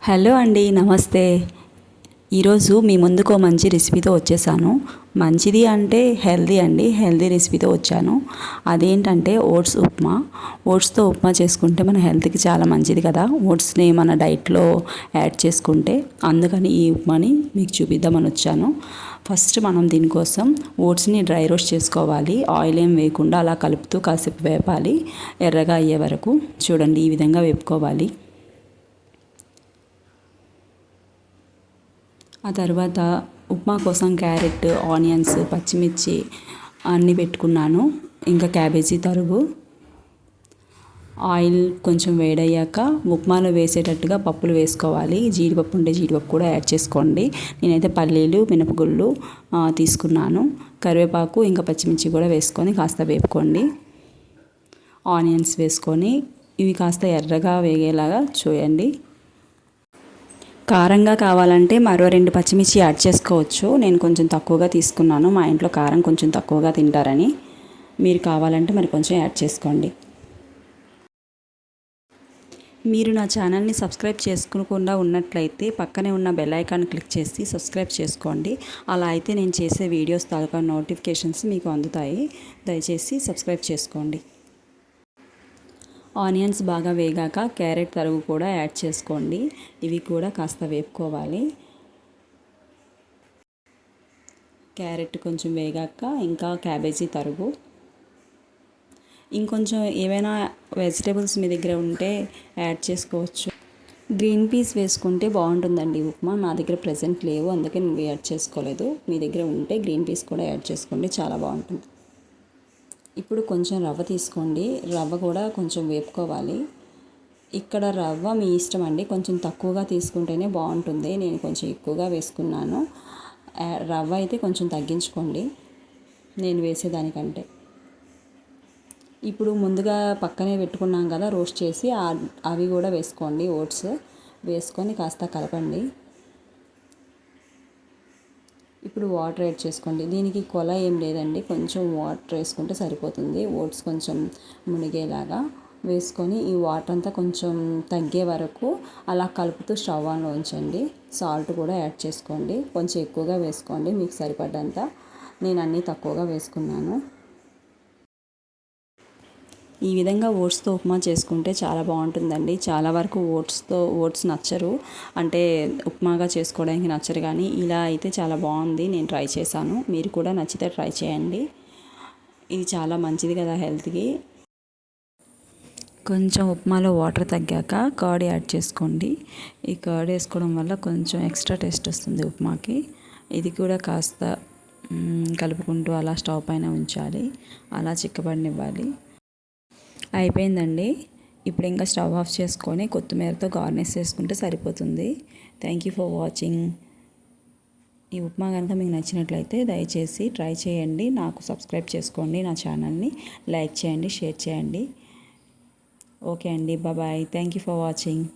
Hello అండి, నమస్తే. ఈరోజు మీ ముందుకు మంచి రెసిపీతో వచ్చేసాను. మంచిది అంటే హెల్దీ అండి, హెల్దీ రెసిపీతో వచ్చాను. అదేంటంటే ఓట్స్ ఉప్మా. ఓట్స్తో ఉప్మా చేసుకుంటే మన హెల్త్కి చాలా మంచిది కదా, ఓట్స్ని మన డైట్లో యాడ్ చేసుకుంటే. అందుకని ఈ ఉప్మాని మీకు చూపిద్దామని వచ్చాను. ఫస్ట్ మనం దీనికోసం ఓట్స్ని డ్రై రోస్ట్ చేసుకోవాలి. ఆయిల్ ఏం వేయకుండా అలా కలుపుతూ కాసేపు వేపాలి, ఎర్రగా అయ్యే వరకు. చూడండి, ఈ విధంగా వేపుకోవాలి. ఆ తర్వాత ఉప్మా కోసం క్యారెట్, ఆనియన్స్, పచ్చిమిర్చి అన్నీ పెట్టుకున్నాను. ఇంకా క్యాబేజీ తరుగు. ఆయిల్ కొంచెం వేడయ్యాక ఉప్మాలో వేసేటట్టుగా పప్పులు వేసుకోవాలి. జీడిపప్పు ఉంటే జీడిపప్పు కూడా యాడ్ చేసుకోండి. నేనైతే పల్లీలు, మినపగుళ్ళు తీసుకున్నాను. కరివేపాకు ఇంకా పచ్చిమిర్చి కూడా వేసుకొని కాస్త వేపుకోండి. ఆనియన్స్ వేసుకొని ఇవి కాస్త ఎర్రగా వేగేలాగా చూడండి. కారంగా కావాలంటే మరో 2 పచ్చిమిర్చి యాడ్ చేసుకోవచ్చు. నేను కొంచెం తక్కువగా తీసుకున్నాను, మా ఇంట్లో కారం కొంచెం తక్కువగా తింటారని. మీరు కావాలంటే మరి కొంచెం యాడ్ చేసుకోండి. మీరు నా ఛానల్ని సబ్స్క్రైబ్ చేసుకోకుండా ఉన్నట్లయితే పక్కనే ఉన్న బెల్ ఐకాన్ క్లిక్ చేసి సబ్స్క్రైబ్ చేసుకోండి. అలా అయితే నేను చేసే వీడియోస్ తాలూకా నోటిఫికేషన్స్ మీకు అందుతాయి. దయచేసి సబ్స్క్రైబ్ చేసుకోండి. ఆనియన్స్ బాగా వేగాక క్యారెట్ తరుగు కూడా యాడ్ చేసుకోండి. ఇవి కూడా కాస్త వేపుకోవాలి. క్యారెట్ కొంచెం వేగాక ఇంకా క్యాబేజీ తరుగు, ఇంకొంచెం ఏవైనా వెజిటేబుల్స్ మీ దగ్గర ఉంటే యాడ్ చేసుకోవచ్చు. గ్రీన్ పీస్ వేసుకుంటే బాగుంటుందండి ఉప్మా. నా దగ్గర ప్రెజెంట్ లేవు, అందుకే నేను యాడ్ చేసుకోలేదు. మీ దగ్గర ఉంటే గ్రీన్ పీస్ కూడా యాడ్ చేసుకోండి, చాలా బాగుంటుంది. ఇప్పుడు కొంచెం రవ్వ తీసుకోండి. రవ్వ కూడా కొంచెం వేపుకోవాలి. ఇక్కడ రవ్వ మీ ఇష్టం అండి, కొంచెం తక్కువగా తీసుకుంటేనే బాగుంటుంది. నేను కొంచెం ఎక్కువగా వేసుకున్నాను. రవ్వ అయితే కొంచెం తగ్గించుకోండి నేను వేసేదానికంటే. ఇప్పుడు ముందుగా పక్కనే పెట్టుకున్నాం కదా రోస్ట్ చేసి, అవి కూడా వేసుకోండి. ఓట్స్ వేసుకొని కాస్త కలపండి. ఇప్పుడు వాటర్ యాడ్ చేసుకోండి. దీనికి కొల ఏం లేదండి, కొంచెం వాటర్ వేసుకుంటే సరిపోతుంది. ఓట్స్ కొంచెం మునిగేలాగా వేసుకొని ఈ వాటర్ అంతా కొంచెం తగ్గే వరకు అలా కలుపుతూ స్టవ్ ఆన్లో ఉంచండి. సాల్ట్ కూడా యాడ్ చేసుకోండి, కొంచెం ఎక్కువగా వేసుకోండి మీకు సరిపడ్డంత. నేను అన్నీ తక్కువగా వేసుకున్నాను. ఈ విధంగా ఓట్స్తో ఉప్మా చేసుకుంటే చాలా బాగుంటుందండి. చాలా వరకు ఓట్స్ నచ్చరు, అంటే ఉప్మాగా చేసుకోవడానికి నచ్చరు, కానీ ఇలా అయితే చాలా బాగుంది. నేను ట్రై చేశాను, మీరు కూడా నచ్చితే ట్రై చేయండి. ఇది చాలా మంచిది కదా హెల్త్కి. కొంచెం ఉప్మాలో వాటర్ తగ్గాక కర్డ్ యాడ్ చేసుకోండి. ఈ కర్డ్ వేసుకోవడం వల్ల కొంచెం ఎక్స్ట్రా టేస్ట్ వస్తుంది ఉప్మాకి. ఇది కూడా కాస్త కలుపుకుంటూ అలా స్టవ్ పైన ఉంచాలి, అలా చిక్కబడినివ్వాలి. అయిపోయిందండి. ఇప్పుడు ఇంకా స్టవ్ ఆఫ్ చేసుకొని కొత్తిమీరతో గార్నిష్ చేసుకుంటే సరిపోతుంది. Thank you for watching. ఈ ఉప్మా కనుక మీకు నచ్చినట్లయితే దయచేసి ట్రై చేయండి. నాకు సబ్స్క్రైబ్ చేసుకోండి, నా ఛానల్ని లైక్ చేయండి, షేర్ చేయండి. ఓకే అండి, bye. Thank you for watching.